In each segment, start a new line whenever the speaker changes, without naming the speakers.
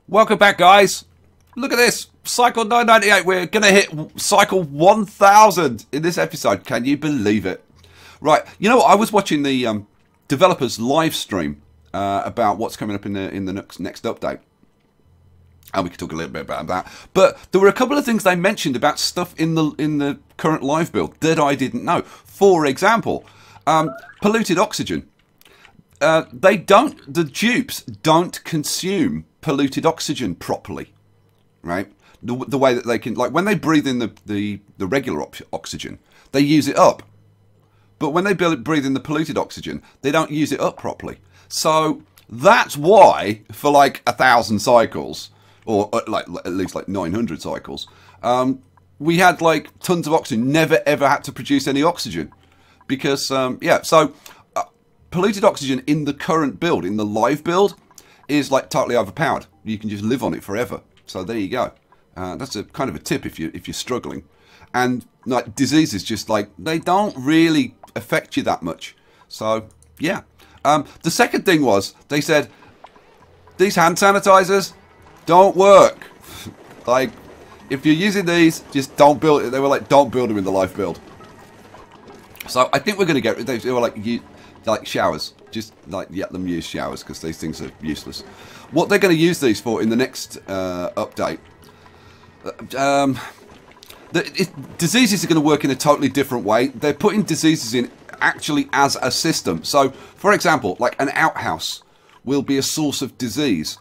Welcome back, guys. Look at this. Cycle 998. We're going to hit cycle 1000 in this episode. Can you believe it? Right. You know what? I was watching the developers live stream about what's coming up in the next update. And we could talk a little bit about that. But there were a couple of things they mentioned about stuff in the current live build that I didn't know. For example, polluted oxygen. The dupes don't consume polluted oxygen properly, right? The way that they can, like when they breathe in the regular oxygen, they use it up. But when they breathe in the polluted oxygen, they don't use it up properly. So that's why for like 1,000 cycles, or like at least like 900 cycles, we had like tons of oxygen, never ever had to produce any oxygen. Because, polluted oxygen in the current build, in the live build, is like totally overpowered. You can just live on it forever. So there you go. That's a kind of a tip if you're struggling. And like diseases, just like they don't really affect you that much. So yeah. The second thing was they said these hand sanitizers don't work. Like if you're using these, just don't build it. They were like, don't build them in the live build. So I think we're going to get rid. They were like showers. Just like let them use showers because these things are useless. What they're going to use these for in the next update. Diseases are going to work in a totally different way. They're putting diseases in actually as a system. So, for example, like an outhouse will be a source of disease.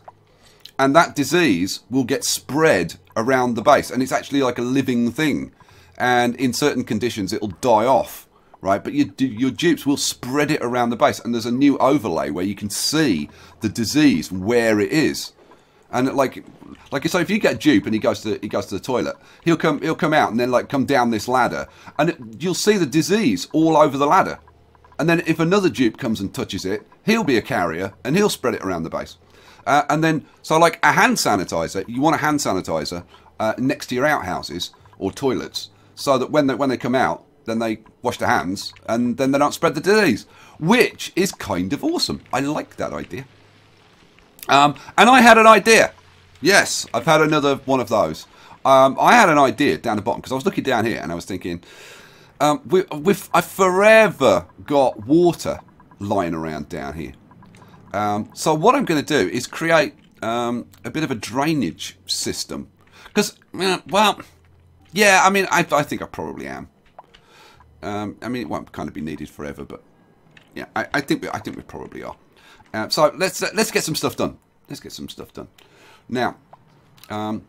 And that disease will get spread around the base. And it's actually like a living thing. And in certain conditions, it'll die off. Right, but your dupes will spread it around the base, and there's a new overlay where you can see the disease where it is, and like so, if you get a dupe and he goes to the toilet, he'll come out and then like come down this ladder, and you'll see the disease all over the ladder, and then if another dupe comes and touches it, he'll be a carrier and he'll spread it around the base, and then so like a hand sanitizer, you want a hand sanitizer next to your outhouses or toilets, so that when they come out, then they wash their hands, and then they don't spread the disease, which is kind of awesome. I like that idea. And I had an idea. Yes, I've had another one of those. I had an idea down the bottom, because I was looking down here, and I was thinking, I've forever got water lying around down here. So what I'm going to do is create a bit of a drainage system. Because, well, yeah, I mean, I think I probably am. I mean, it won't kind of be needed forever, but yeah, I think we probably are. So let's get some stuff done. Let's get some stuff done. Now, I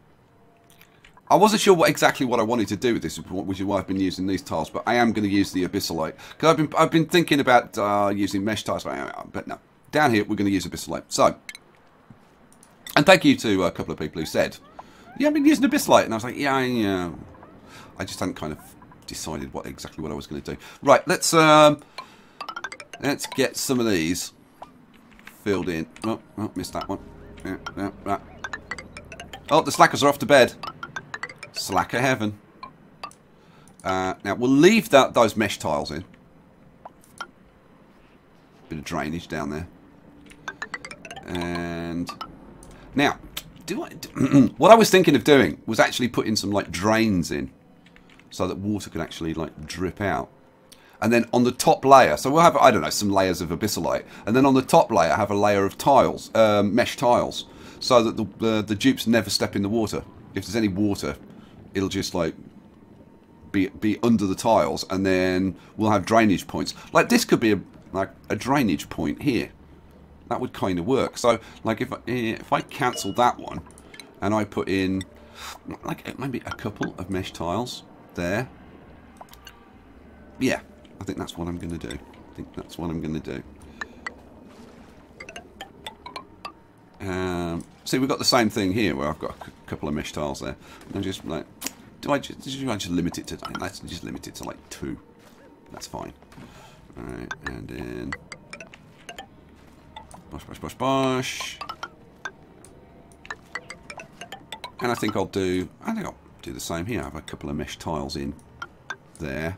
wasn't sure exactly what I wanted to do with this, which is why I've been using these tiles. But I am going to use the abyssalite because I've been thinking about using mesh tiles, but no. Down here we're going to use abyssalite. So, and thank you to a couple of people who said, "Yeah, I've been using abyssalite," and I was like, "Yeah." I just hadn't kind of decided exactly what I was going to do. Right, let's get some of these filled in. Oh, missed that one. Yeah. Oh, the slackers are off to bed. Slacker heaven. Now we'll leave those mesh tiles in. Bit of drainage down there. And now, what I was thinking of doing was actually putting some like drains in, so that water could actually like drip out. And then on the top layer, so we'll have, I don't know, some layers of abyssalite, and then on the top layer have a layer of tiles, mesh tiles, so that the dupes never step in the water. If there's any water, it'll just like be under the tiles, and then we'll have drainage points. Like this could be a drainage point here. That would kind of work. So like if I cancel that one, and I put in like maybe a couple of mesh tiles there. Yeah, I think that's what I'm going to do. See, we've got the same thing here where I've got a couple of mesh tiles there. And I'm just like, do I just limit it to? Let's just limit it to like 2. That's fine. All right, and then bosh. And I think I'll do the same here. I have a couple of mesh tiles in there.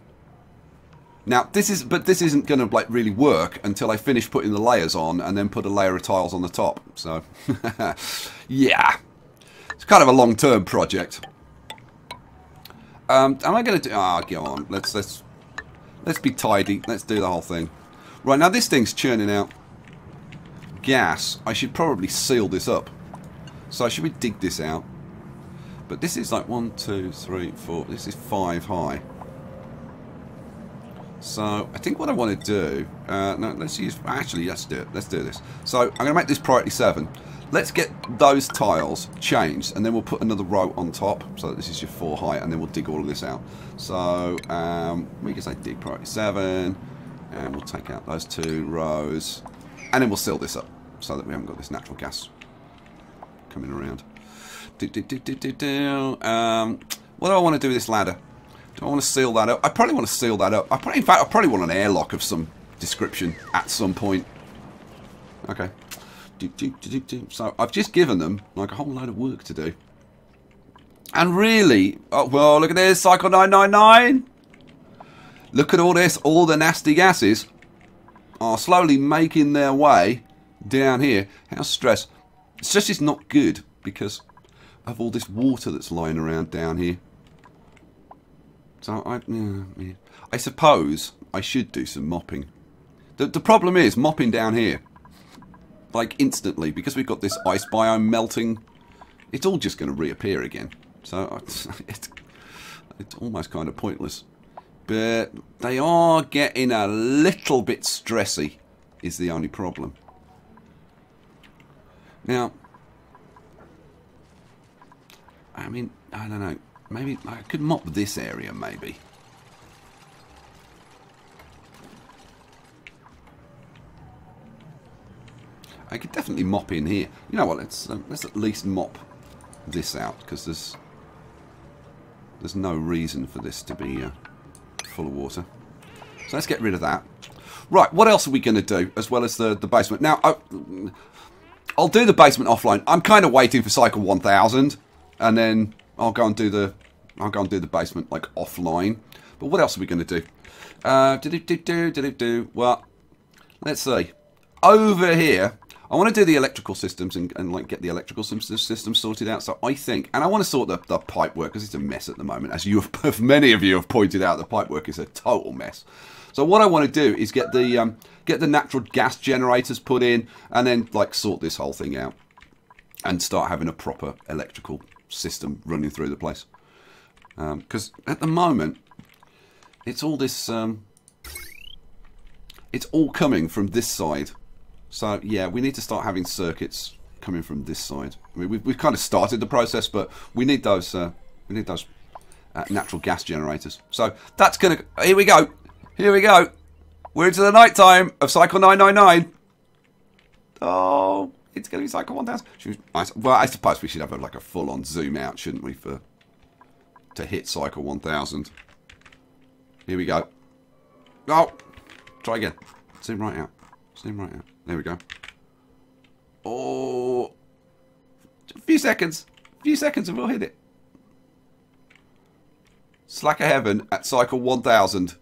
Now this isn't going to like really work until I finish putting the layers on and then put a layer of tiles on the top. So yeah, it's kind of a long-term project. Am I going to do? Ah, go on. Let's be tidy. Let's do the whole thing. Right, now this thing's churning out gas. I should probably seal this up. So should we dig this out? But this is like 1, 2, 3, 4. This is 5 high. So I think what I want to do. No, let's use. Actually, let's do it. Let's do this. So I'm going to make this priority 7. Let's get those tiles changed, and then we'll put another row on top. So this is your 4 high, and then we'll dig all of this out. So we can say dig priority 7, and we'll take out those 2 rows, and then we'll seal this up so that we haven't got this natural gas coming around. What do I want to do with this ladder? Do I want to seal that up? I probably want to seal that up. In fact, I probably want an airlock of some description at some point. Okay. So I've just given them like a whole load of work to do. And really, oh, well, look at this, Cycle 999. Look at all this, all the nasty gases are slowly making their way down here. How's stress? Stress is not good because of all this water that's lying around down here. So I suppose I should do some mopping. The problem is mopping down here. Like instantly, because we've got this ice biome melting, it's all just going to reappear again. So it's almost kind of pointless. But they are getting a little bit stressy, is the only problem. Now, I mean, I don't know. Maybe I could mop this area, maybe. I could definitely mop in here. You know what? Let's at least mop this out because there's no reason for this to be full of water. So let's get rid of that. Right. What else are we going to do as well as the basement? Now I'll do the basement offline. I'm kind of waiting for cycle 1000, and then I'll go and do the basement like offline. But what else are we going to do? Well, let's see. Over here, I want to do the electrical systems and like get the electrical systems sorted out. So I think, and I want to sort the pipe work because it's a mess at the moment. As many of you have pointed out, the pipe work is a total mess. So what I want to do is get the natural gas generators put in, and then like sort this whole thing out, and start having a proper electrical system running through the place. Because at the moment, it's all this. It's all coming from this side. So yeah, we need to start having circuits coming from this side. I mean, we've kind of started the process, but we need those natural gas generators. So that's gonna. Here we go. Here we go. We're into the night time of cycle 999. Oh, it's gonna be cycle 1000. Well, I suppose we should have like a full-on zoom out, shouldn't we, to hit cycle 1000. Here we go. Oh, try again. Zoom right out. Zoom right out. There we go. Oh, a few seconds. A few seconds and we'll hit it. Slack of heaven at cycle 1000.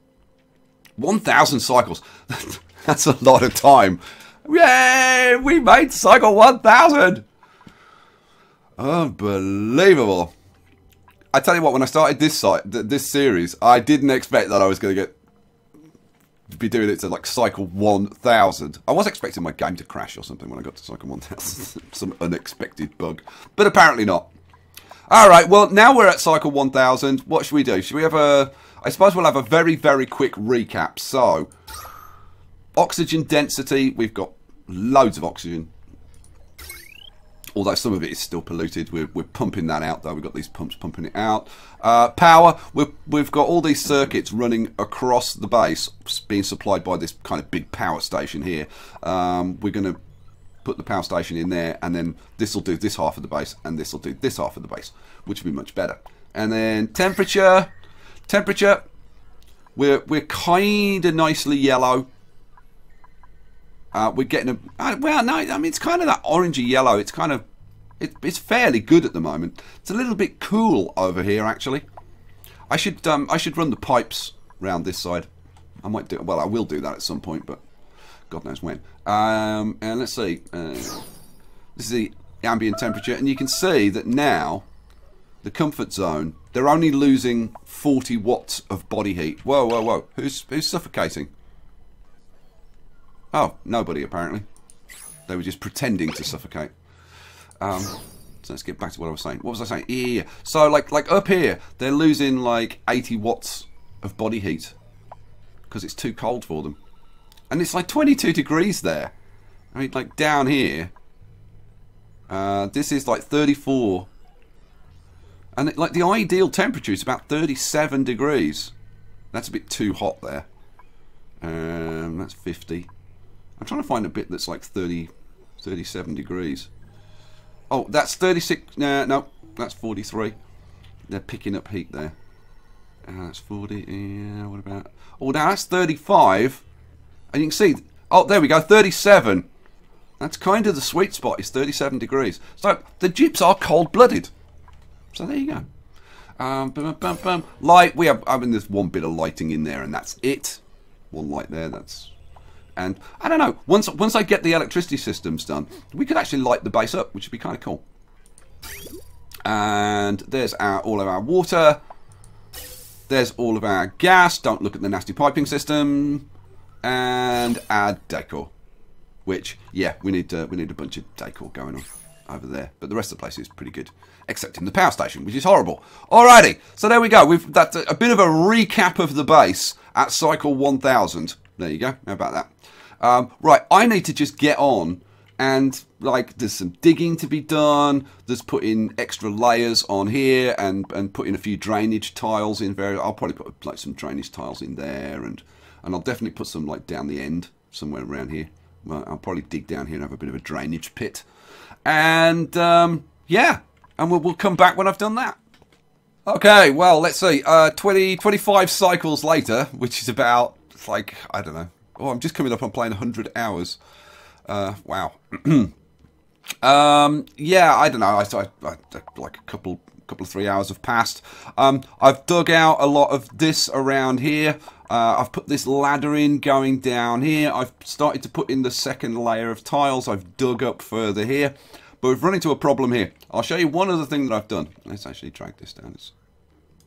1000 cycles. That's a lot of time. Yay! We made cycle 1000. Unbelievable. I tell you what, when I started this series, I didn't expect that I was going to be doing it to like cycle 1000. I was expecting my game to crash or something when I got to cycle 1000. Some unexpected bug. But apparently not. Alright, well, now we're at cycle 1000. What should we do? Should we have I suppose we'll have a very, very quick recap. So, oxygen density. We've got loads of oxygen. Although some of it is still polluted. We're pumping that out, though. We've got these pumps pumping it out. Power. We've got all these circuits running across the base, being supplied by this kind of big power station here. We're going to put the power station in there, and then this will do this half of the base, and this will do this half of the base, which will be much better. And then temperature. Temperature. We're kind of nicely yellow. We're getting a well, no, I mean it's kind of that orangey yellow. It's kind of it's fairly good at the moment. It's a little bit cool over here actually. I should run the pipes round this side. I might do, well, I will do that at some point, but God knows when. And let's see. This is the ambient temperature, and you can see that now the comfort zone, they're only losing 40 watts of body heat. Whoa, whoa, whoa. Who's suffocating? Oh, nobody apparently. They were just pretending to suffocate. So let's get back to what I was saying. What was I saying? Yeah. So like up here, they're losing like 80 watts of body heat because it's too cold for them. And it's like 22 degrees there. I mean, like down here, this is like 34. And like the ideal temperature is about 37 degrees. That's a bit too hot there. That's 50. I'm trying to find a bit that's like 37 degrees. Oh, that's 36. No, that's 43. They're picking up heat there. That's 40. Yeah, what about? Oh, now that's 35. And you can see. Oh, there we go. 37. That's kind of the sweet spot. Is 37 degrees. So the Jeeps are cold-blooded. So there you go. Light. We have. I mean, there's one bit of lighting in there, and that's it. One light there. That's. And I don't know. Once I get the electricity systems done, we could actually light the base up, which would be kind of cool. And there's all of our water. There's all of our gas. Don't look at the nasty piping system. And our decor, which we need a bunch of decor going on over there. But the rest of the place is pretty good, except in the power station, which is horrible. Alrighty, so there we go. That's a bit of a recap of the base at cycle 1000. There you go. How about that? Right, I need to just get on and, like, there's some digging to be done. There's putting extra layers on here and putting a few drainage tiles in. I'll probably put, like, some drainage tiles in there and I'll definitely put some, like, down the end somewhere around here. Well, I'll probably dig down here and have a bit of a drainage pit. And, yeah, and we'll come back when I've done that. Okay, well, let's see. 25 cycles later, which is about, like, I don't know. Oh, I'm just coming up on playing 100 hours. Wow. Yeah, I don't know. I like a couple of 3 hours have passed. I've dug out a lot of this around here. I've put this ladder in going down here. I've started to put in the second layer of tiles. I've dug up further here. But we've run into a problem here. I'll show you one other thing that I've done. Let's actually drag this down. It's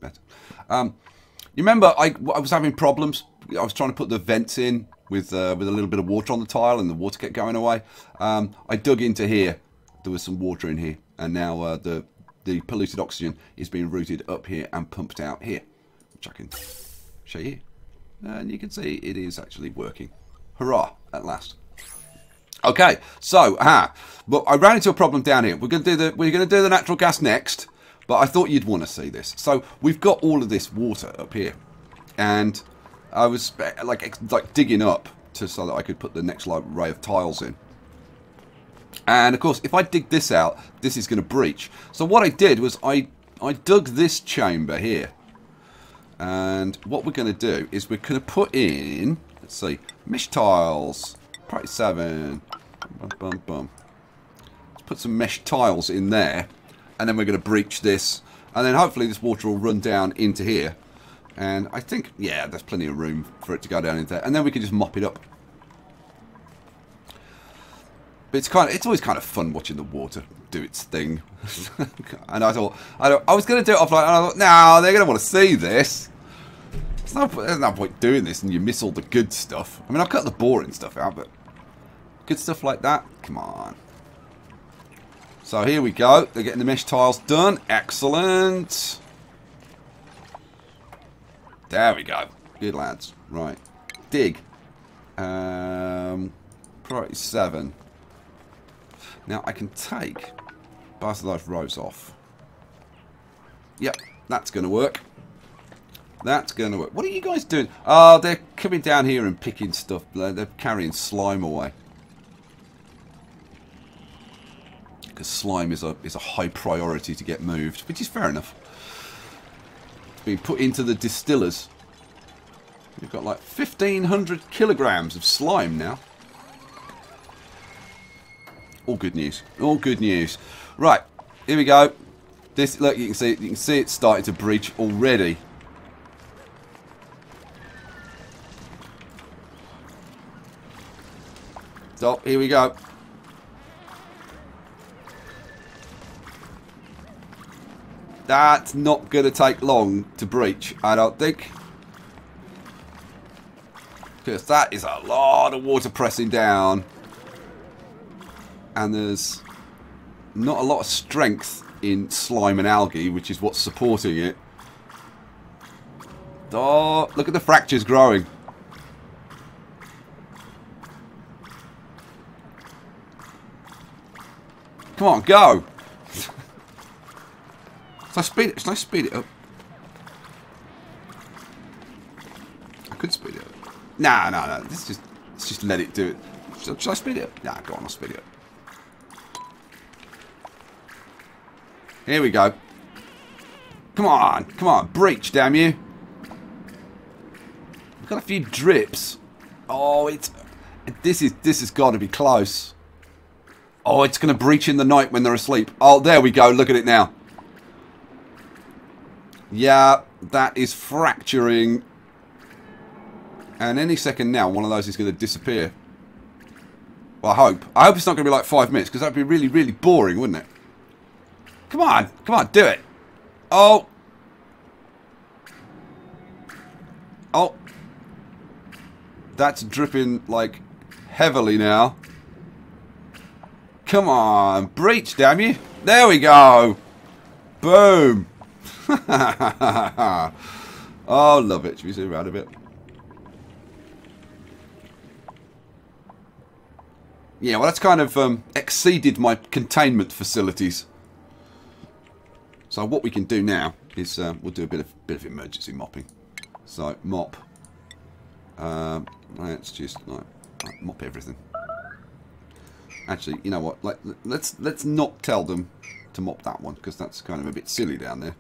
better. You remember I was having problems. I was trying to put the vents in with a little bit of water on the tile, and the water kept going away. I dug into here. There was some water in here, and now the polluted oxygen is being routed up here and pumped out here, which I can show you. And you can see it is actually working. Hurrah! At last. Okay, so but I ran into a problem down here. We're going to do the natural gas next, but I thought you'd want to see this. So we've got all of this water up here, and I was like digging up so that I could put the next array of tiles in. And of course, if I dig this out, this is going to breach. So what I did was I dug this chamber here. And what we're going to do is we're going to put in, let's see, mesh tiles, priority 7, bum, bum, bum. Let's put some mesh tiles in there, and then we're going to breach this, and then hopefully this water will run down into here. And I think, yeah, there's plenty of room for it to go down into there, and then we can just mop it up. But it's always kind of fun watching the water do its thing. And I thought, I was going to do it offline, and I thought, no, they're going to want to see this. There's no point doing this, and you miss all the good stuff. I mean, I'll cut the boring stuff out, but good stuff like that, come on. So here we go. They're getting the mesh tiles done. Excellent. There we go. Good lads. Right. Dig. Priority 7. Now I can take both of those rows off. Yep, that's going to work. That's going to work. What are you guys doing? Oh, they're coming down here and picking stuff. They're carrying slime away. Because slime is a high priority to get moved, which is fair enough. It's being put into the distillers. We've got like 1,500 kilograms of slime now. All good news. All good news. Right, here we go. This, look, you can see it's starting to breach already. Stop. Here we go. That's not going to take long to breach, I don't think. Because that is a lot of water pressing down. And there's not a lot of strength in slime and algae, which is what's supporting it. Oh, look at the fractures growing. Come on, go! Should I speed it up? I could speed it up. Nah, no. Let's just let it do it. Should I speed it up? Nah, go on, I'll speed it up. Here we go. Come on, breach, damn you. We've got a few drips. Oh, this has got to be close. Oh, it's going to breach in the night when they're asleep. Oh, there we go. Look at it now. Yeah, that is fracturing. And any second now, one of those is going to disappear. Well, I hope. I hope it's not going to be like 5 minutes, because that would be really, really boring, wouldn't it? Come on, do it. Oh. Oh. That's dripping, like, heavily now. Come on, breach, damn you. There we go. Boom. Oh, love it. Should we zoom around a bit? Yeah, well, that's kind of exceeded my containment facilities. So what we can do now is we'll do a bit of emergency mopping. So mop. Let's just like mop everything. Actually, you know what? Like, let's not tell them to mop that one, because that's kind of a bit silly down there.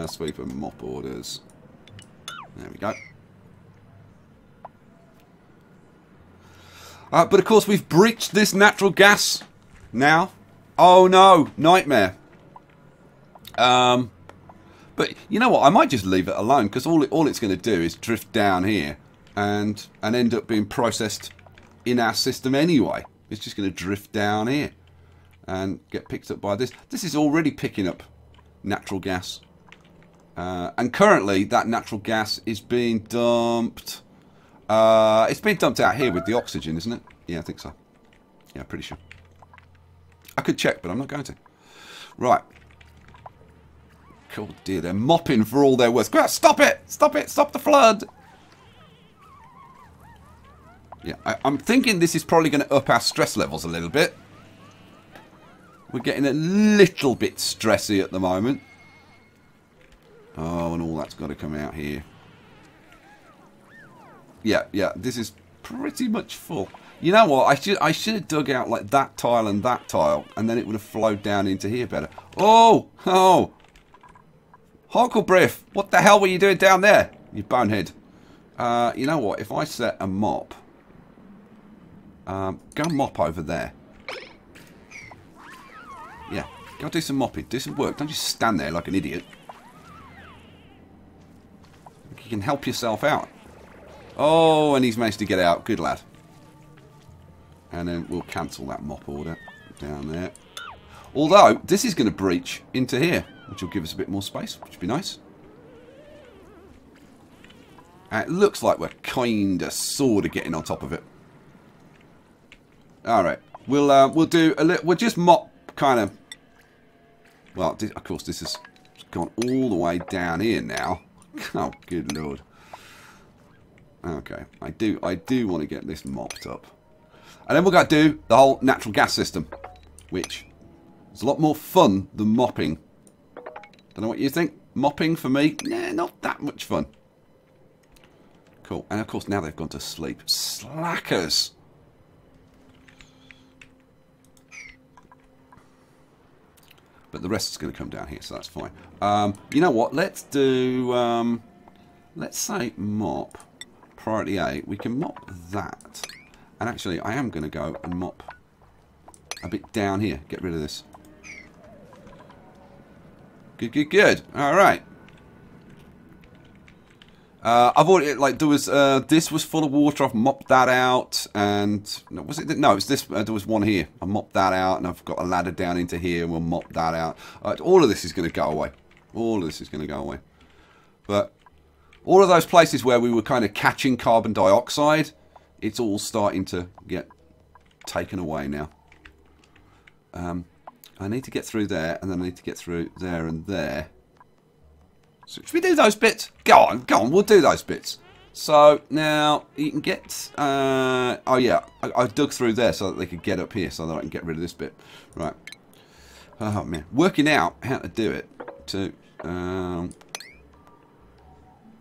Sweep and mop orders. There we go. But of course we've breached this natural gas now. Oh no, nightmare. But you know what? I might just leave it alone, because all it's going to do is drift down here and end up being processed in our system anyway. It's just going to drift down here and get picked up by this. This is already picking up natural gas. And currently that natural gas is being dumped. It's being dumped out here with the oxygen, isn't it? Yeah, I think so. Yeah, pretty sure. I could check, but I'm not going to. Right. Oh dear, they're mopping for all they're worth. Stop it! Stop it! Stop the flood! Yeah, I'm thinking this is probably going to up our stress levels a little bit. We're getting a little bit stressy at the moment. Oh, and all that's got to come out here. Yeah, this is pretty much full. You know what? I should have dug out like that tile, and then it would have flowed down into here better. Oh! Hucklebriff, what the hell were you doing down there? You bonehead. You know what? If I set a mop... go mop over there. Yeah, go do some mopping. Do some work. Don't just stand there like an idiot. You can help yourself out. Oh, and he's managed to get out. Good lad. And then we'll cancel that mop order down there. Although, this is going to breach into here, which will give us a bit more space, which would be nice. And it looks like we're kind of, sort of getting on top of it. All right, we'll do a little. We'll just mop, kind of. Well, of course, this has gone all the way down here now. Oh, good lord. Okay, I do want to get this mopped up, and then we're going to do the whole natural gas system, which is a lot more fun than mopping. Don't know what you think. Mopping for me, nah, not that much fun. Cool, and of course now they've gone to sleep. Slackers. But the rest is going to come down here, so that's fine. You know what? Let's do, let's say mop. Priority A. We can mop that. And actually, I am going to go and mop a bit down here. Get rid of this. Good. All right. I've already, like, there was, this was full of water, I've mopped that out, and, no, was it, no, it's this, there was one here, I mopped that out, and I've got a ladder down into here, and we'll mop that out. All of this is going to go away. All of this is going to go away. But, all of those places where we were kind of catching carbon dioxide, it's all starting to get taken away now. I need to get through there, and then I need to get through there and there. So should we do those bits? Go on, we'll do those bits. So now you can get, oh yeah, I dug through there so that they could get up here so that I can get rid of this bit. Right. Oh man, working out how to do it.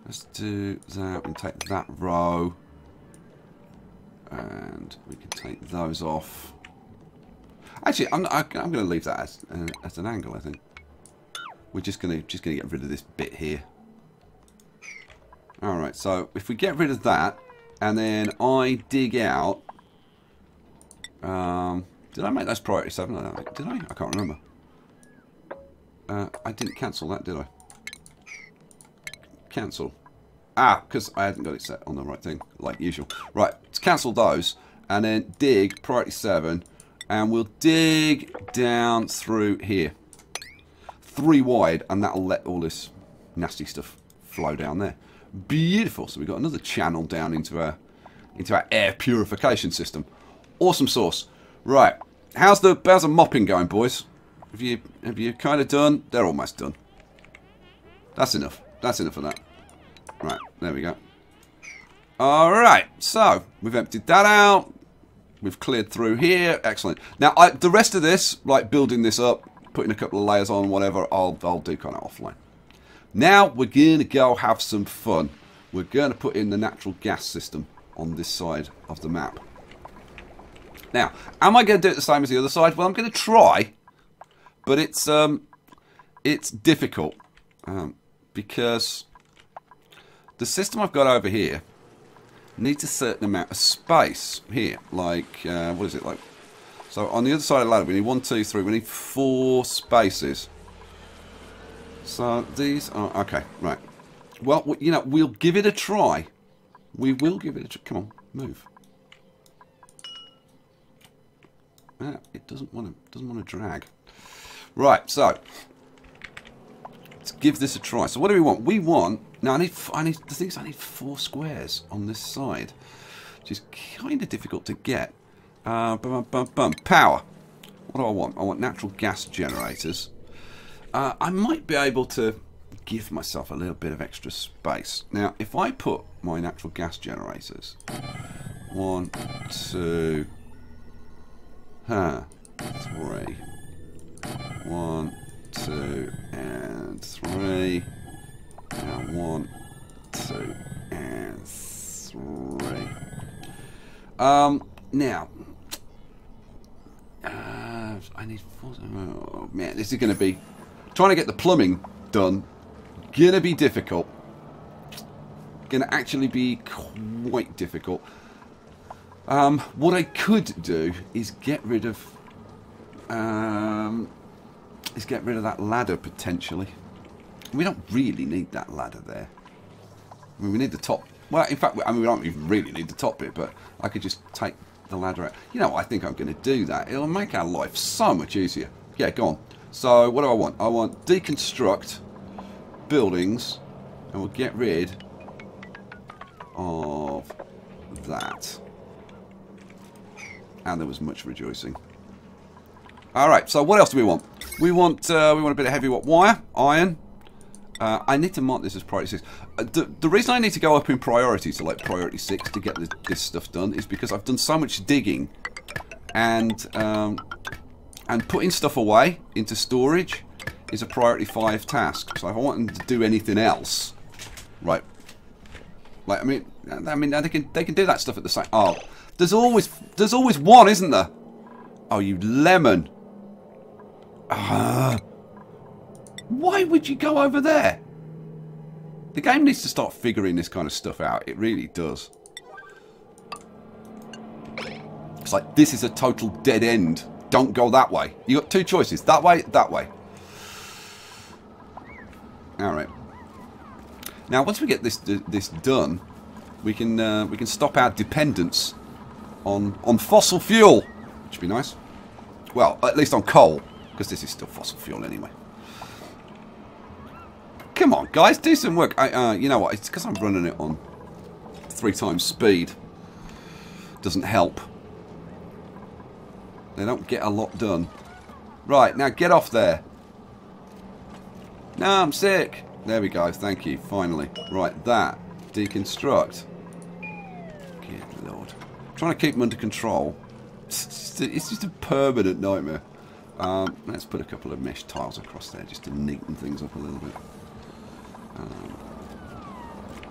Let's do that and take that row. And we can take those off. Actually, I'm going to leave that as an angle, I think. We're just gonna get rid of this bit here. Alright, so if we get rid of that, and then I dig out... did I make those priority 7? Did I? I can't remember. I didn't cancel that, did I? Cancel. Ah, because I hadn't got it set on the right thing, like usual. Right, let's cancel those, and then dig, priority 7, and we'll dig down through here. 3 wide, and that'll let all this nasty stuff flow down there. Beautiful. So we've got another channel down into our air purification system. Awesome sauce. Right. How's the mopping going, boys? Have you kind of done? They're almost done. That's enough. That's enough of that. Right. There we go. All right. So we've emptied that out. We've cleared through here. Excellent. Now the rest of this, like building this up, putting a couple of layers on, whatever, I'll do kind of offline. Now we're going to go have some fun. We're going to put in the natural gas system on this side of the map. Now, am I going to do it the same as the other side? Well, I'm going to try, but it's difficult because the system I've got over here needs a certain amount of space here. Like, what is it like? So on the other side of the ladder, we need 1, 2, 3. We need 4 spaces. So these are okay, right? Well, you know, we'll give it a try. We will give it a try. Come on, move. It doesn't want to drag. Right, so let's give this a try. So what do we want? We want now. I need the thing is I need 4 squares on this side, which is kind of difficult to get. Power. What do I want? I want natural gas generators. I might be able to give myself a little bit of extra space. Now, if I put my natural gas generators, 1, 2, 3, 1, 2, and 3, and 1, 2, and 3. Now. I need 4. Oh man, this is going to be trying to get the plumbing done. Gonna be difficult. Gonna actually be quite difficult. What I could do is get rid of that ladder potentially. We don't really need that ladder there. I mean, we need the top. Well, in fact, I mean, we don't even really need the top bit, but I could just take the ladder out. You know, I think I'm going to do that. It'll make our life so much easier. Yeah, go on. So, what do I want? I want deconstruct buildings, and we'll get rid of that. And there was much rejoicing. All right. So, what else do we want? We want a bit of heavy wire, iron. I need to mark this as priority 6. The reason I need to go up in priority to like priority 6 to get this stuff done is because I've done so much digging and putting stuff away into storage is a priority 5 task. So if I want them to do anything else, right? Like I mean they can do that stuff at the same. Oh, there's always one, isn't there? Oh, you lemon! Why would you go over there? The game needs to start figuring this kind of stuff out. It really does. It's like, this is a total dead end. Don't go that way. You got 2 choices. That way, that way. Alright. Now, once we get this done, we can stop our dependence on fossil fuel, which would be nice. Well, at least on coal, because this is still fossil fuel anyway. Come on, guys, do some work. You know what? It's because I'm running it on 3 times speed. Doesn't help. They don't get a lot done. Right, now get off there. No, I'm sick. There we go. Thank you. Finally. Right, that. Deconstruct. Good lord. I'm trying to keep them under control. It's just a permanent nightmare. Let's put a couple of mesh tiles across there just to neaten things up a little bit.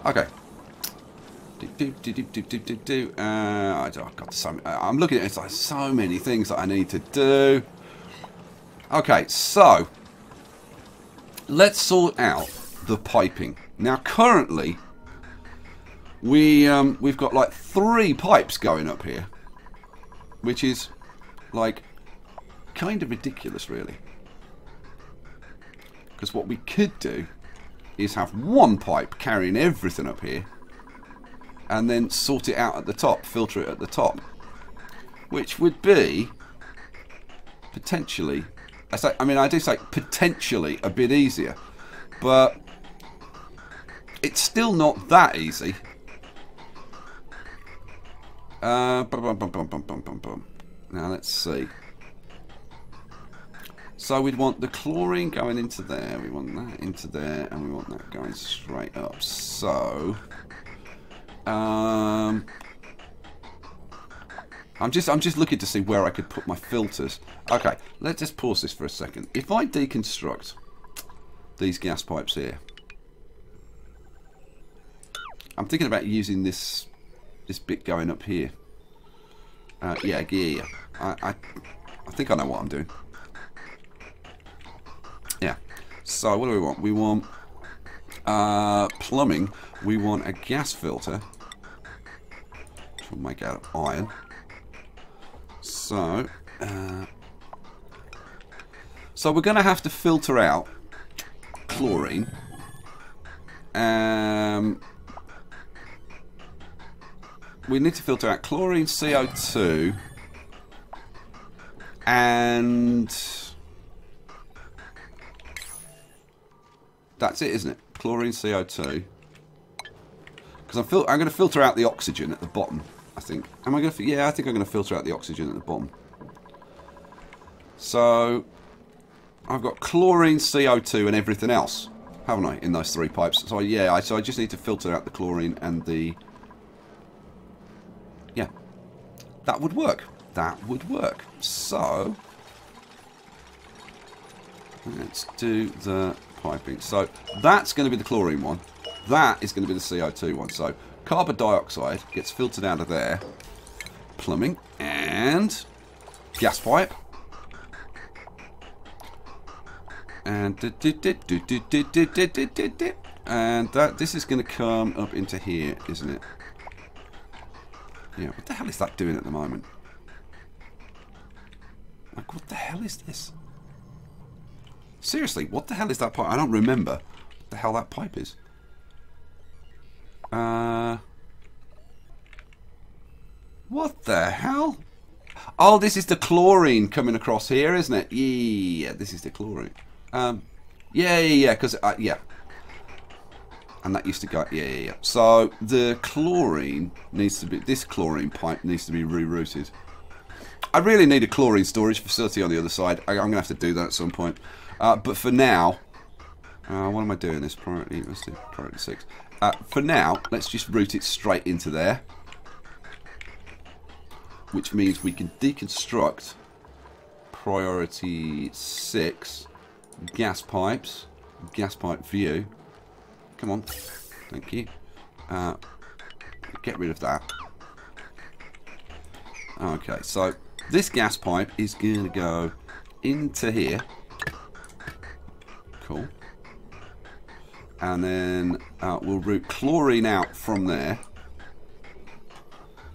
Okay. I've got so. I'm looking at it. It's like so many things that I need to do. Okay, so let's sort out the piping. Now, currently, we've got like 3 pipes going up here, which is like kind of ridiculous, really. Because what we could do is have 1 pipe carrying everything up here, and then sort it out at the top, filter it at the top, which would be potentially, I do say potentially a bit easier, but it's still not that easy. Now let's see. So we'd want the chlorine going into there, we want that into there, and we want that going straight up. So I'm just looking to see where I could put my filters. Okay, let's just pause this for a second. If I deconstruct these gas pipes here, I'm thinking about using this bit going up here. Yeah. I think I know what I'm doing. Yeah. So what do we want? We want plumbing. We want a gas filter, which will make out of iron. So we're going to have to filter out chlorine. We need to filter out chlorine, CO2, and that's it, isn't it? Chlorine, CO2. Because I'm going to filter out the oxygen at the bottom, I think. Am I going to? Yeah, I think I'm going to filter out the oxygen at the bottom. So I've got chlorine, CO2, and everything else, haven't I, in those 3 pipes? So yeah, so I just need to filter out the chlorine and the. Yeah, that would work. That would work. So let's do the piping. So that's going to be the chlorine one. That is going to be the CO2 one. So carbon dioxide gets filtered out of there. Plumbing and gas pipe. And this is going to come up into here, isn't it? Yeah, what the hell is that doing at the moment? Like, what the hell is this? Seriously, what the hell is that pipe? I don't remember what the hell that pipe is. What the hell? Oh, this is the chlorine coming across here, isn't it? Yeah, this is the chlorine. Yeah, because, yeah. And that used to go, yeah. So the chlorine needs to be, this chlorine pipe needs to be rerouted. I really need a chlorine storage facility on the other side. I'm going to have to do that at some point. But for now, what am I doing this? Priority, let's do priority 6. For now, let's just route it straight into there. Which means we can deconstruct priority 6 gas pipes, gas pipe view. Come on, thank you. Get rid of that. Okay, so this gas pipe is going to go into here. Cool. And then we'll route chlorine out from there.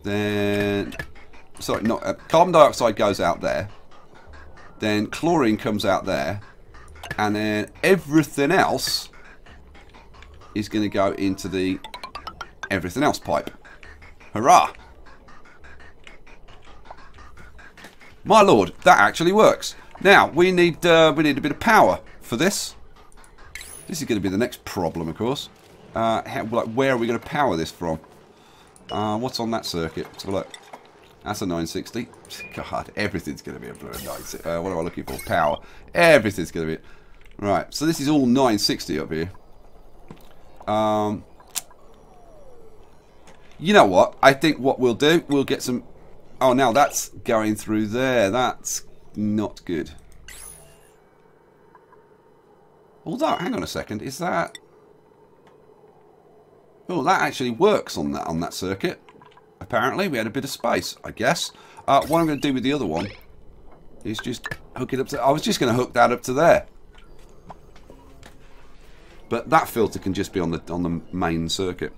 Then, sorry, not carbon dioxide goes out there. Then chlorine comes out there, and then everything else is going to go into the everything else pipe. Hurrah! My lord, that actually works. Now we need a bit of power for this. This is going to be the next problem, of course. Where are we going to power this from? What's on that circuit? Let's have a look. That's a 960. God, everything's going to be a blue 960. What am I looking for? Power. Everything's going to be... Right, so this is all 960 up here. You know what? I think what we'll do, we'll get some... Oh, now that's going through there. That's not good. Although, hang on a second. Is that... Oh, that actually works on that circuit. Apparently, we had a bit of space, I guess. What I'm going to do with the other one is just hook it up to... I was just going to hook that up to there. But that filter can just be on the main circuit.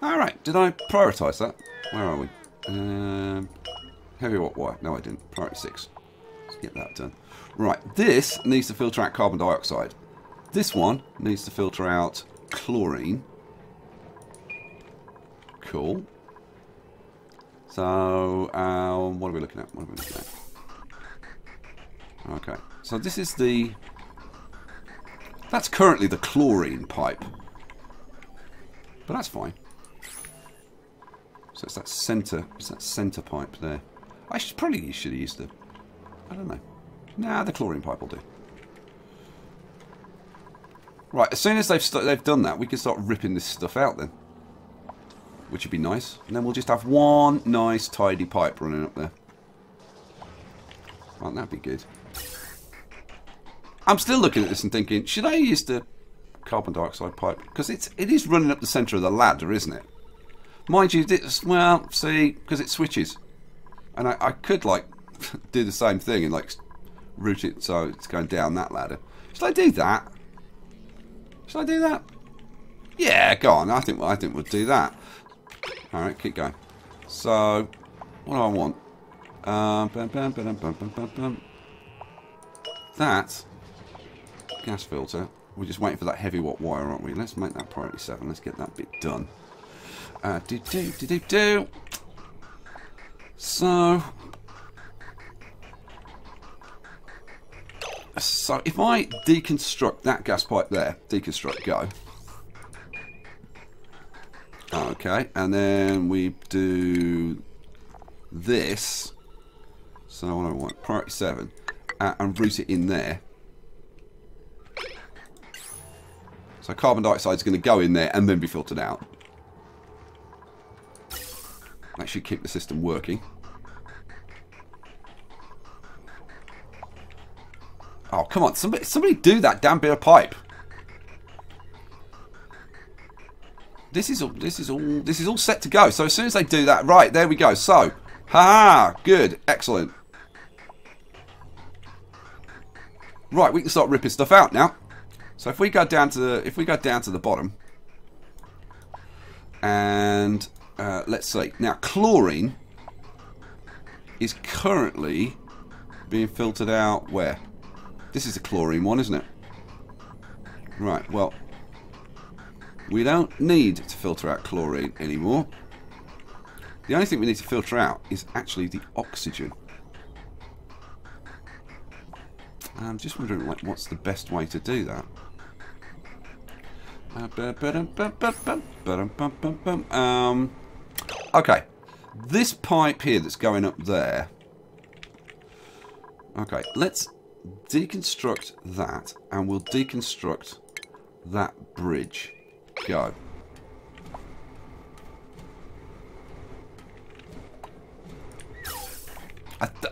Alright, did I prioritise that? Where are we? Heavy watt wire. No, I didn't. Priority 6. Let's get that done. Right, this needs to filter out carbon dioxide. This one needs to filter out chlorine. Cool. So, what are we looking at? Okay, so this is the... That's currently the chlorine pipe. But that's fine. So it's that centre pipe there. I should have used the... I don't know. Nah, the chlorine pipe will do. Right, as soon as they've done that, we can start ripping this stuff out then. Which would be nice. And then we'll just have one nice tidy pipe running up there. Won't that be good? I'm still looking at this and thinking, should I use the carbon dioxide pipe? Because it is running up the centre of the ladder, isn't it? Mind you, well, see, because it switches. And I could, like, do the same thing and, like, route it so it's going down that ladder. Should I do that? Should I do that? Yeah, go on. I think we'll do that. Alright, keep going. So, what do I want? That gas filter. We're just waiting for that heavy watt wire, aren't we? Let's make that priority 7. Let's get that bit done. So if I deconstruct that gas pipe there, deconstruct, go. Okay, and then we do this. So what do I want? Priority 7, and route it in there. So carbon dioxide is going to go in there and then be filtered out. That should keep the system working. Oh, come on. Somebody do that damn bit of pipe. This is all set to go. So as soon as they do that, right, there we go. So, ha, good, excellent. Right, we can start ripping stuff out now. So if we go down to the bottom, and let's see. Now, chlorine is currently being filtered out where? This is a chlorine one, isn't it? Right, well, we don't need to filter out chlorine anymore. The only thing we need to filter out is actually the oxygen. I'm just wondering, like, what's the best way to do that? Okay, this pipe here that's going up there. Okay, let's deconstruct that, and we'll deconstruct that bridge. Go.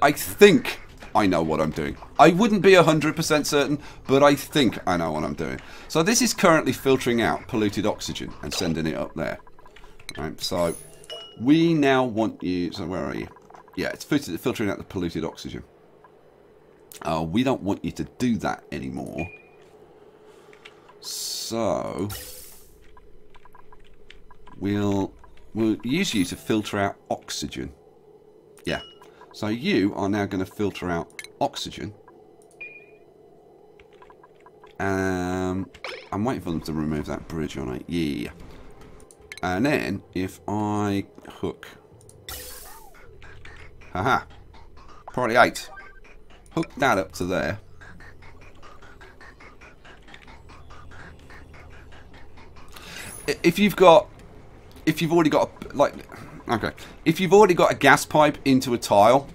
I think I know what I'm doing. I wouldn't be 100% certain, but I think I know what I'm doing. So this is currently filtering out polluted oxygen and sending it up there. Right, so we now want you... So where are you? Yeah, it's filtering out the polluted oxygen. We don't want you to do that anymore. So we'll use you to filter out oxygen. Yeah. So you are now going to filter out oxygen. I'm waiting for them to remove that bridge on it. Yeah. And then, if I hook... Haha. Priority 8. Hook that up to there. If you've already got a gas pipe into a tile,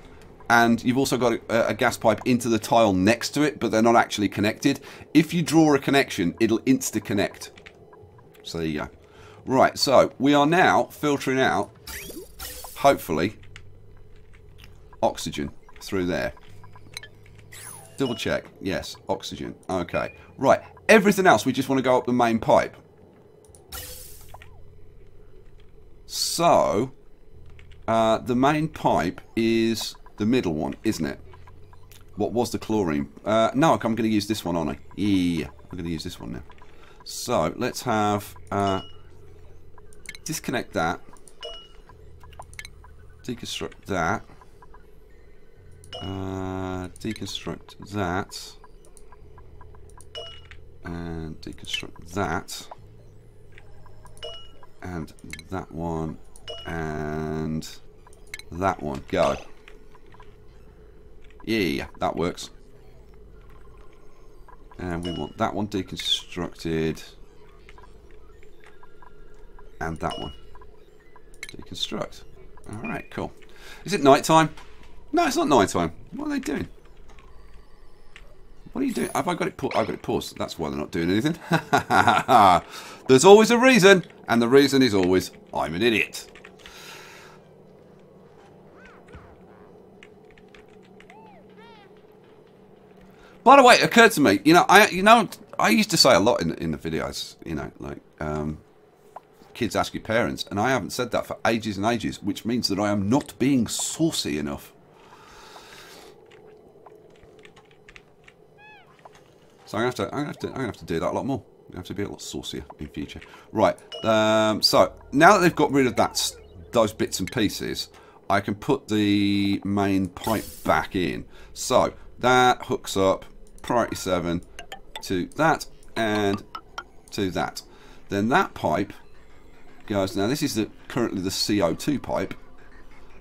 and you've also got a gas pipe into the tile next to it, but they're not actually connected, if you draw a connection, it'll insta-connect. So there you go. Right, so we are now filtering out, hopefully, oxygen through there. Double check. Yes, oxygen. Okay. Right, everything else, we just want to go up the main pipe. So, the main pipe is the middle one, isn't it? What was the chlorine? No, I'm going to use this one, aren't I? Yeah, I'm going to use this one now. So, let's have... disconnect that. Deconstruct that. Deconstruct that. And deconstruct that. And that one, and that one. Go. Yeah, that works. And we want that one deconstructed. And that one. Deconstruct. Alright, cool. Is it night time? No, it's not night time. What are they doing? What are you doing? Have I got it paused? I've got it paused. That's why they're not doing anything. There's always a reason, and the reason is always, I'm an idiot. By the way, it occurred to me, I used to say a lot in the videos, like kids ask your parents, and I haven't said that for ages and ages, which means that I am not being saucy enough. So I'm gonna have to do that a lot more. I have to be a lot saucier in future. Right. So now that they've got rid of those bits and pieces, I can put the main pipe back in. So that hooks up priority 7 to that and to that. Then that pipe goes. Now this is currently the CO2 pipe.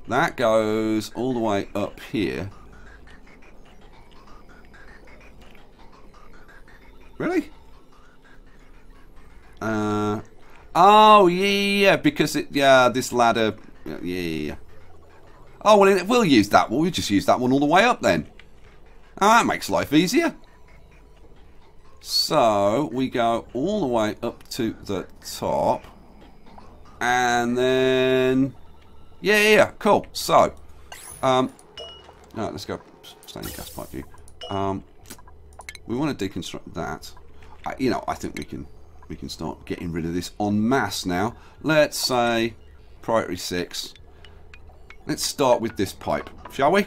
That goes all the way up here. Really? Oh yeah, because this ladder, yeah. Oh well, we'll use that one. We'll just use that one all the way up then. Oh, that makes life easier. So we go all the way up to the top, and then cool. So, let's go. Stay in gas pipe view. We want to deconstruct that. I think we can start getting rid of this en masse now. Let's say priority 6. Let's start with this pipe, shall we?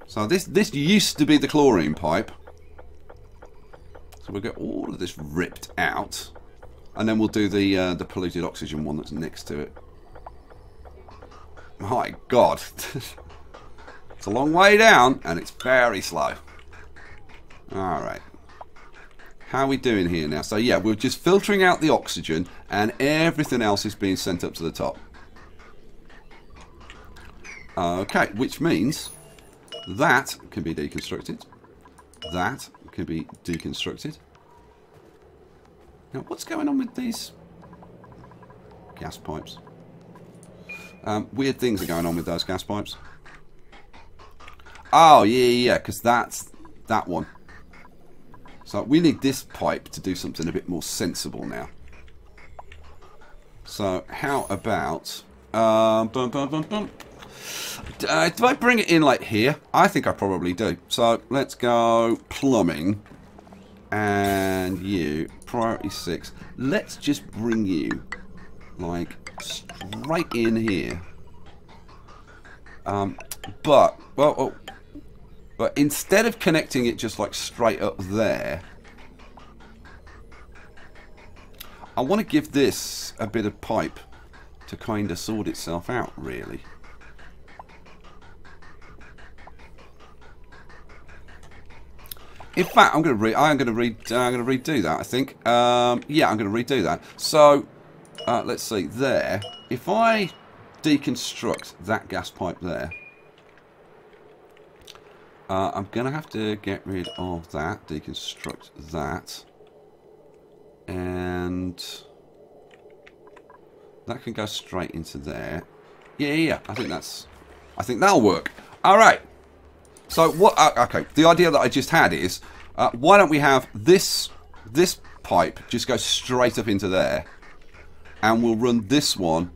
So this used to be the chlorine pipe. So we'll get all of this ripped out, and then we'll do the polluted oxygen one that's next to it. My God. It's a long way down, and it's very slow. Alright. How are we doing here now? So yeah, we're just filtering out the oxygen, and everything else is being sent up to the top. Okay, which means that can be deconstructed. That can be deconstructed. Now, what's going on with these gas pipes? Weird things are going on with those gas pipes. Oh, yeah, because that's that one. So we need this pipe to do something a bit more sensible now. So how about... do I bring it in like here? I think I probably do. So let's go plumbing. And you, priority 6. Let's just bring you like straight in here. But instead of connecting it just like straight up there, I want to give this a bit of pipe to kind of sort itself out, really. In fact, I'm going to redo that. I think. Yeah, I'm going to redo that. So, let's see. There. If I deconstruct that gas pipe there, I'm going to have to get rid of that. Deconstruct that, and that can go straight into there. Yeah. I think that'll work. All right. So what? Okay. The idea that I just had is, why don't we have this pipe just go straight up into there, and we'll run this one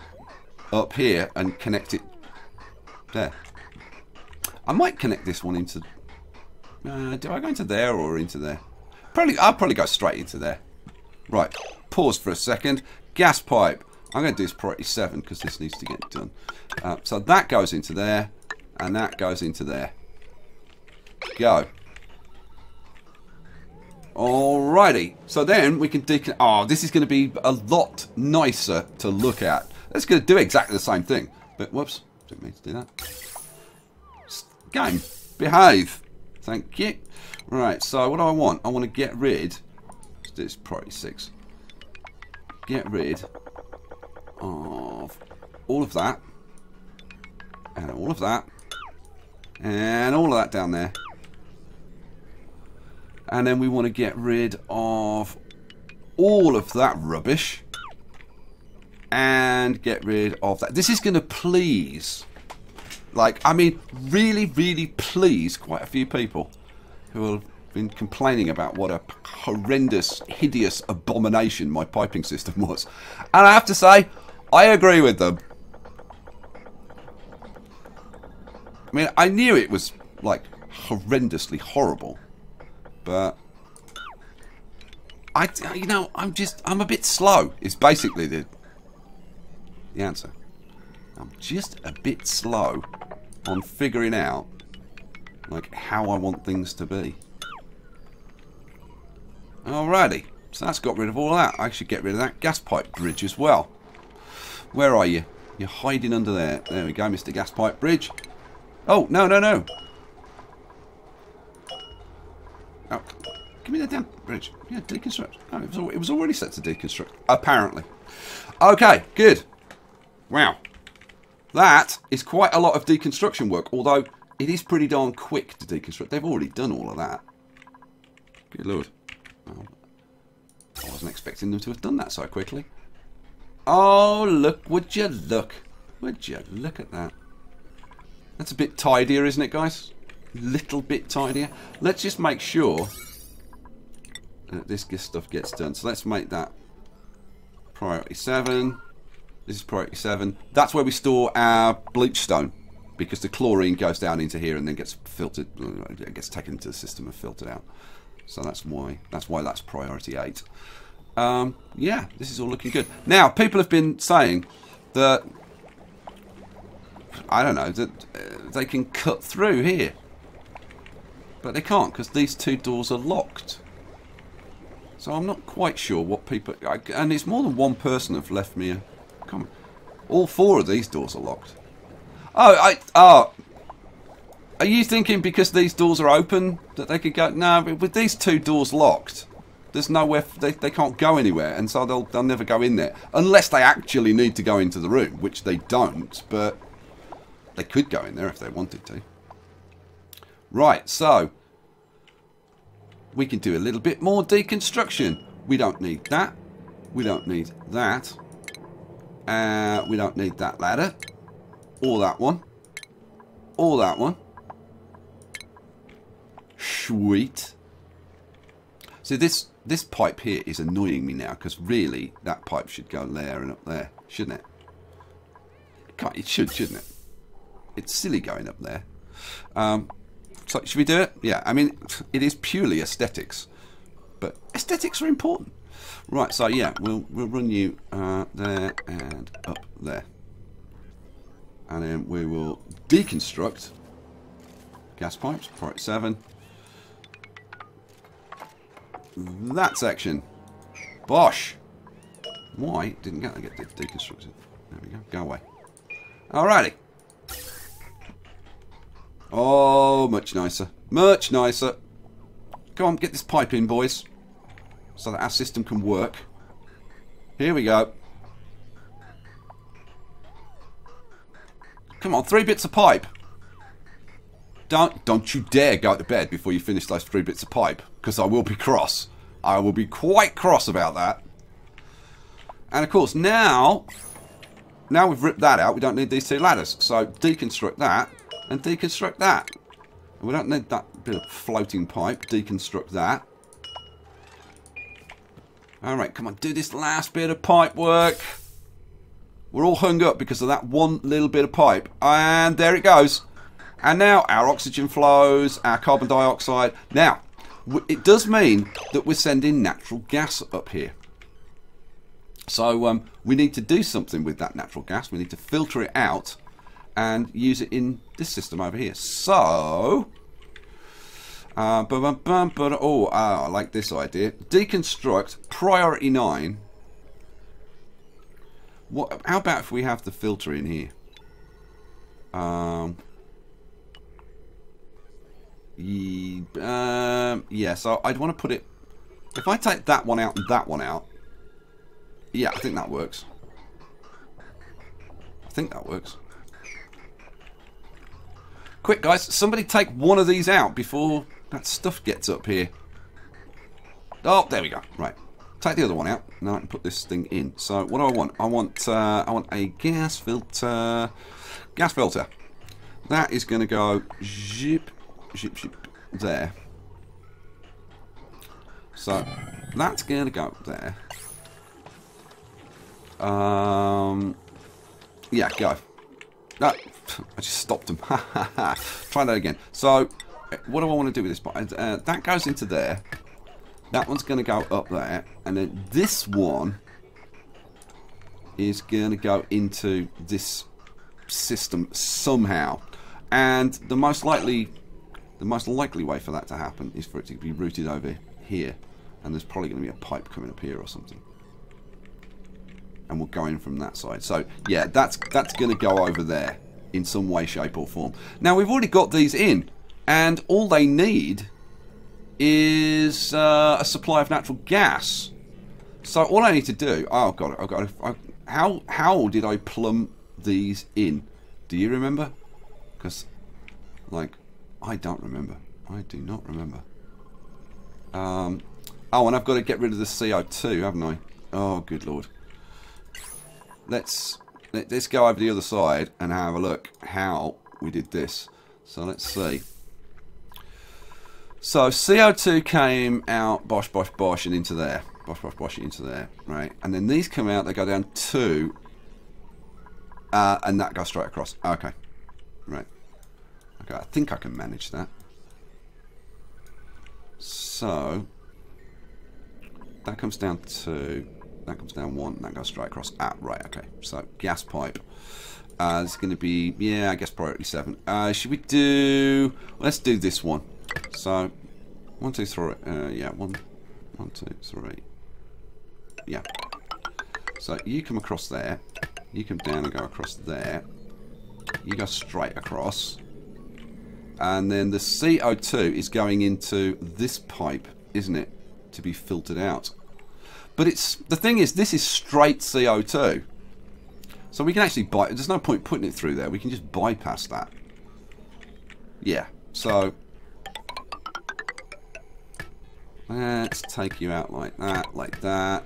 up here and connect it there. I might connect this one into. Do I go into there or into there? I'll probably go straight into there. Right. Pause for a second. Gas pipe. I'm going to do this priority 7 because this needs to get done. So that goes into there, and that goes into there. Go. Alrighty. So then we can this is going to be a lot nicer to look at. It's going to do exactly the same thing. But whoops, didn't mean to do that. Game, behave. Thank you. Right. So what do I want? I want to get rid. Let's do this priority 6. Get rid of all of that, and all of that, and all of that down there. And then we want to get rid of all of that rubbish and get rid of that. This is going to please, like, I mean, really, really please quite a few people who have been complaining about what a horrendous, hideous abomination my piping system was. And I have to say, I agree with them. I mean, I knew it was, like, horrendously horrible. But I'm a bit slow. Is basically the answer. I'm just a bit slow on figuring out like how I want things to be. Alrighty, so that's got rid of all that. I should get rid of that gas pipe bridge as well. Where are you? You're hiding under there. There we go, Mr. Gas Pipe Bridge. Oh, no. Oh, give me the damn bridge. Yeah, deconstruct. Oh, it was already set to deconstruct, apparently. Okay, good. Wow. That is quite a lot of deconstruction work, although it is pretty darn quick to deconstruct. They've already done all of that. Good lord. Oh, I wasn't expecting them to have done that so quickly. Oh, look. Would you look? Would you look at that? That's a bit tidier, isn't it, guys? Little bit tidier. Let's just make sure that this stuff gets done. So let's make that priority 7. This is priority 7. That's where we store our bleach stone, because the chlorine goes down into here and then gets filtered. It gets taken into the system and filtered out. So that's why that's priority 8. Yeah, this is all looking good. Now, people have been saying that, I don't know, that they can cut through here. But they can't, because these 2 doors are locked. So I'm not quite sure what people... and it's more than one person have left me a comment. All 4 of these doors are locked. Oh, are you thinking because these doors are open that they could go... No, with these 2 doors locked, there's nowhere... They can't go anywhere, and so they'll never go in there. Unless they actually need to go into the room, which they don't, but they could go in there if they wanted to. Right, so we can do a little bit more deconstruction. We don't need that. We don't need that. We don't need that ladder. Or that one. Or that one. Sweet. So this pipe here is annoying me now, because really that pipe should go there and up there, shouldn't it? It should, shouldn't it? It's silly going up there. So should we do it? Yeah, I mean, it is purely aesthetics, but aesthetics are important. Right, so yeah, we'll run you there and up there. And then we will deconstruct gas pipes, priority 7. That section. Bosh! Why didn't get deconstructed? There we go, go away. Alrighty. Oh, much nicer. Much nicer. Come on, get this pipe in, boys, so that our system can work. Here we go. Come on, 3 bits of pipe. Don't you dare go to bed before you finish those 3 bits of pipe, because I will be cross. I will be quite cross about that. And of course, now we've ripped that out, we don't need these 2 ladders. So deconstruct that and deconstruct that. We don't need that bit of floating pipe. Deconstruct that. Alright, come on, do this last bit of pipe work. We're all hung up because of that one little bit of pipe. And there it goes. And now our oxygen flows, our carbon dioxide. Now, it does mean that we're sending natural gas up here. So we need to do something with that natural gas. We need to filter it out and use it in this system over here. So, I like this idea. Deconstruct priority 9. How about if we have the filter in here? Yeah, so I'd want to put it... If I take that one out and that one out... Yeah, I think that works. I think that works. Quick, guys, somebody take one of these out before that stuff gets up here. Oh, there we go. Right. Take the other one out. Now I can put this thing in. So, what do I want? I want a gas filter. Gas filter. That is going to go zip, zip, zip, there. So, that's going to go there. Yeah, go. No, I just stopped them. Try that again. So, what do I want to do with this? That goes into there. That one's going to go up there. And then this one is going to go into this system somehow. And the most likely way for that to happen is for it to be routed over here. And there's probably going to be a pipe coming up here or something. And we'll go in from that side. So, yeah, that's going to go over there in some way, shape or form. Now, we've already got these in. And all they need is a supply of natural gas. So all I need to do... Oh, I've got it. How did I plumb these in? Do you remember? Because, like, I don't remember. I do not remember. Oh, and I've got to get rid of the CO2, haven't I? Oh, good lord. Let's go over the other side and have a look how we did this. So let's see. So CO2 came out, bosh, bosh, bosh, and into there. Bosh, bosh, bosh, into there, right? And then these come out, they go down 2, and that goes straight across. Okay, right. Okay, I think I can manage that. So, that comes down 2, that comes down 1, and that goes straight across. Ah, right, okay. So, gas pipe. It's going to be, yeah, I guess priority 7. Should we do, let's do this one. So, 1, 2, 3, yeah, 1, 2, 3, yeah. So, you come across there, you come down and go across there, you go straight across, and then the CO2 is going into this pipe, isn't it, to be filtered out. But it's, the thing is, this is straight CO2. So we can actually there's no point putting it through there, we can just bypass that. Yeah, so... Let's take you out like that, like that.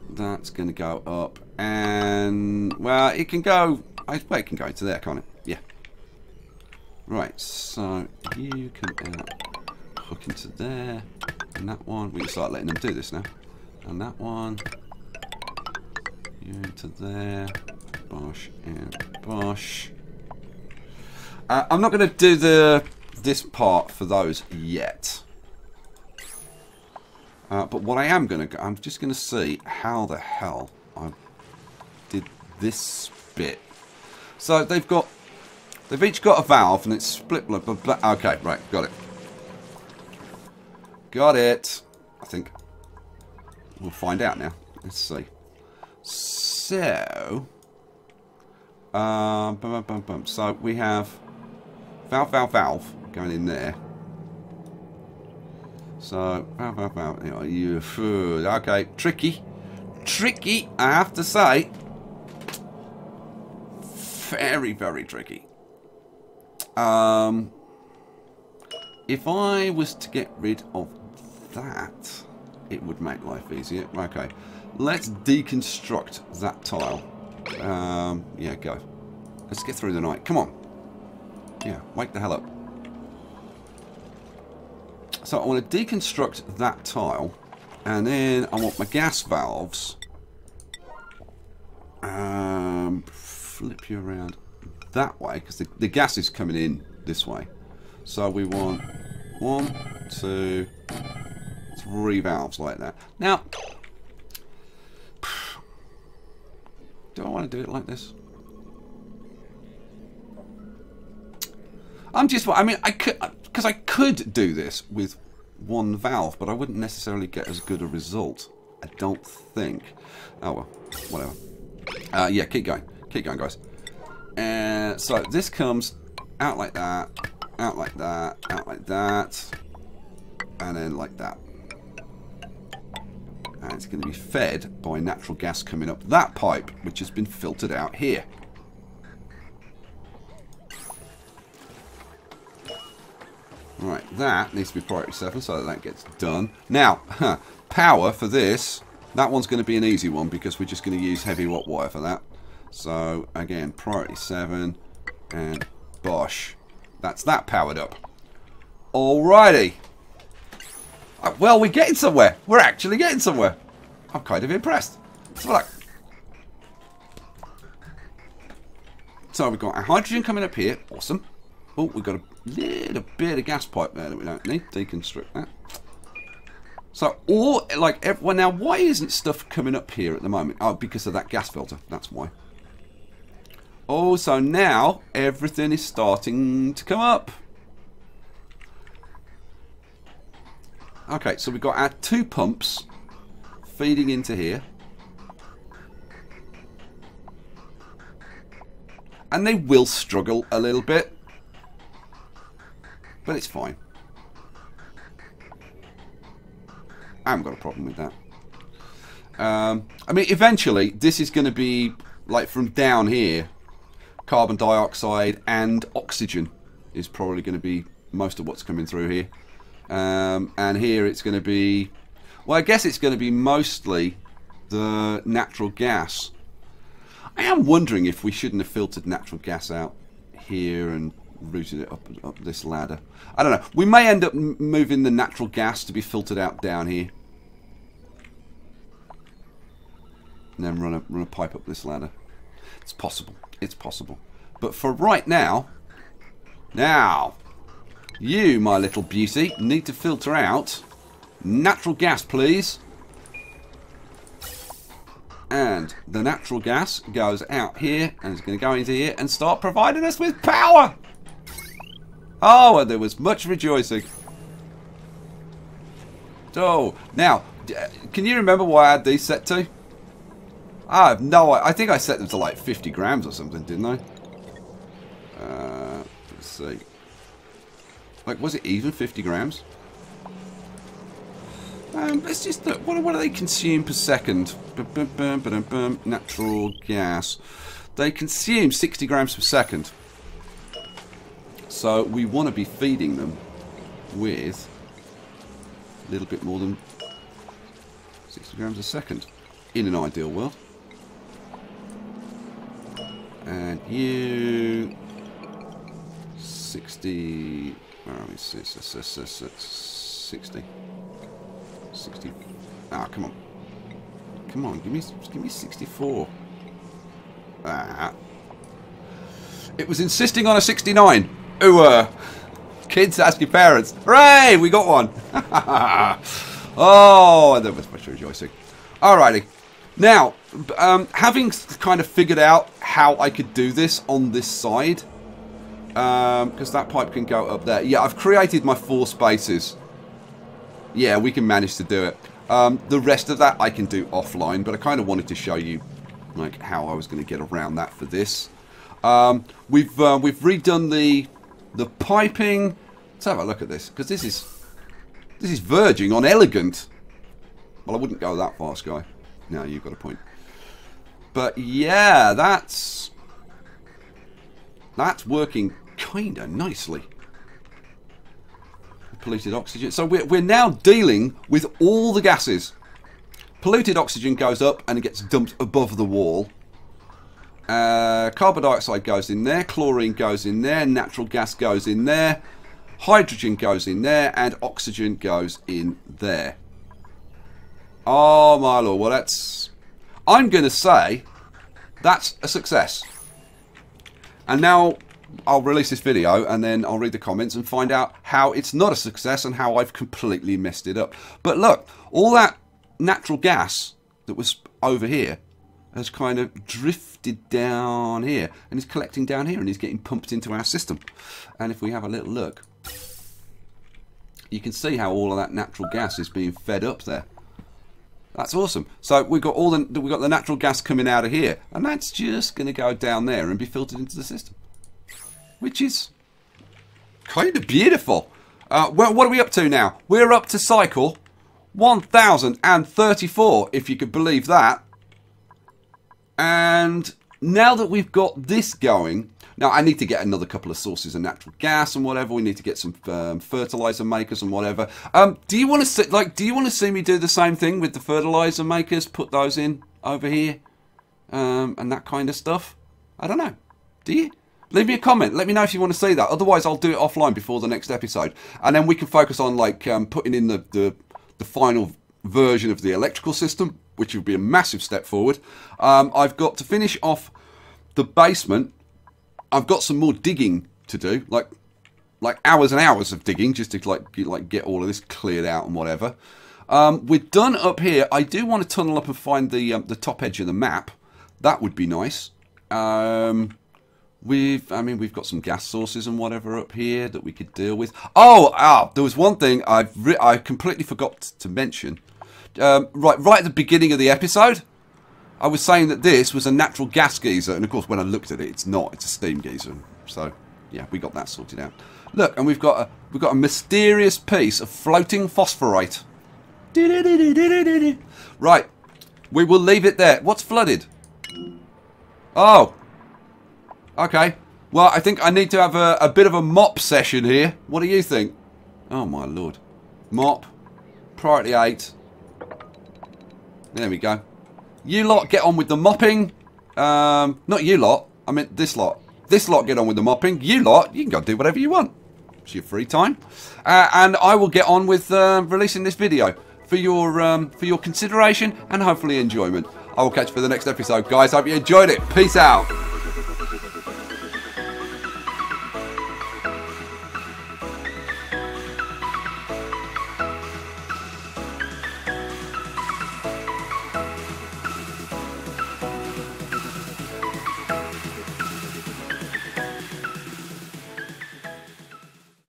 That's going to go up, and well, it can go. I bet it can go into there, can't it? Yeah. Right. So you can hook into there, and that one. We can start letting them do this now. And that one. You into there. Bosh and bosh. I'm not going to do this part for those yet. But what I am going to... I'm just going to see how the hell I did this bit. So they've each got a valve and it's split... Blah, blah, blah. Okay, right, got it. Got it. I think we'll find out now. Let's see. So... So we have valve, valve, valve going in there. So, okay, tricky, I have to say, very, very tricky. If I was to get rid of that, it would make life easier. Okay, let's deconstruct that tile. Yeah, go. Let's get through the night. Come on. Yeah, wake the hell up. So I want to deconstruct that tile, and then I want my gas valves. Flip you around that way, because the gas is coming in this way. So we want 1, 2, 3 valves like that. Now, do I want to do it like this? I mean, I could, because I could do this with 1 valve, but I wouldn't necessarily get as good a result. I don't think. Oh well, whatever. Yeah, keep going, guys. And so this comes out like that, out like that, out like that, and then like that. And it's going to be fed by natural gas coming up that pipe, which has been filtered out here. Right, that needs to be priority 7, so that gets done. Now, power for this, that one's going to be an easy one because we're just going to use heavy watt wire for that. So, again, priority 7, and bosh. That's that powered up. Alrighty. Well, we're getting somewhere. We're actually getting somewhere. I'm kind of impressed. Let's have a look. So, we've got our hydrogen coming up here. Awesome. Oh, we've got a little bit of gas pipe there that we don't need. Deconstruct that. So, or, like, well, now, why isn't stuff coming up here at the moment? Oh, because of that gas filter. That's why. Oh, so now, everything is starting to come up. Okay, so we've got our 2 pumps feeding into here. And they will struggle a little bit. But it's fine. I haven't got a problem with that. I mean, eventually, this is going to be, like, from down here, carbon dioxide and oxygen is probably going to be most of what's coming through here. And here it's going to be, well, I guess it's going to be mostly the natural gas. I am wondering if we shouldn't have filtered natural gas out here and routed it up this ladder. I don't know. We may end up moving the natural gas to be filtered out down here, and then run a pipe up this ladder. It's possible. It's possible. But for right now, you, my little beauty, need to filter out natural gas, please. And the natural gas goes out here and is going to go into here and start providing us with power. Oh, and there was much rejoicing. So, now, can you remember what I had these set to? I have no idea. I think I set them to like 50 grams or something, didn't I? Let's see. Like, was it even 50 grams? Let's just look. What do they consume per second? Natural gas. They consume 60 grams per second. So we want to be feeding them with a little bit more than 60 grams a second in an ideal world. And you 60. Where are we? 60. Ah, come on. Come on, give me 64. Ah. It was insisting on a 69. Ooh, kids ask your parents. Hooray, we got one. Oh, there was much rejoicing. Alrighty. Now, having kind of figured out how I could do this on this side, because that pipe can go up there. Yeah, I've created my 4 spaces. Yeah, we can manage to do it. The rest of that I can do offline, but I kind of wanted to show you like how I was going to get around that for this. We've redone the piping. Let's have a look at this, because this is This is verging on elegant. Well, I wouldn't go that far, Sky. No, you've got a point. But yeah, that's working kind of nicely. Polluted oxygen. So we're now dealing with all the gases. Polluted oxygen goes up and it gets dumped above the wall. Carbon dioxide goes in there. Chlorine goes in there. Natural gas goes in there. Hydrogen goes in there. And oxygen goes in there. Oh my lord. Well, I'm going to say that's a success. And now I'll release this video and then I'll read the comments and find out how it's not a success and how I've completely messed it up. But look, all that natural gas that was over here has kind of drifted down here and is collecting down here and is getting pumped into our system. And if we have a little look, you can see how all of that natural gas is being fed up there. That's awesome. So we've got the natural gas coming out of here, and that's just going to go down there and be filtered into the system, which is kind of beautiful. Well, what are we up to now? We're up to cycle 1034, if you could believe that. And now that we've got this going, now I need to get another couple of sources of natural gas and whatever. We need to get some fertilizer makers and whatever. Do you want to see me do the same thing with the fertilizer makers? Put those in over here, and that kind of stuff. I don't know. Do you? Leave me a comment. Let me know if you want to see that. Otherwise, I'll do it offline before the next episode, and then we can focus on like putting in the final version of the electrical system, which would be a massive step forward. I've got to finish off the basement. I've got some more digging to do, like hours and hours of digging, just to like get all of this cleared out and whatever. We're done up here. I do want to tunnel up and find the top edge of the map. That would be nice. We've got some gas sources and whatever up here that we could deal with. There was one thing I completely forgot to mention. Right at the beginning of the episode, I was saying that this was a natural gas geyser, and of course when I looked at it, it's not. It's a steam geyser. So yeah, we got that sorted out. Look, and we've got a mysterious piece of floating phosphorite. Right, we will leave it there. What's flooded? Oh, okay. Well, I think I need to have a bit of a mop session here. What do you think? Oh my lord, mop, priority 8. There we go. You lot get on with the mopping. Not you lot. I meant this lot. This lot get on with the mopping. You lot, you can go do whatever you want. It's your free time. And I will get on with releasing this video for your consideration and hopefully enjoyment. I will catch you for the next episode, guys. Hope you enjoyed it. Peace out.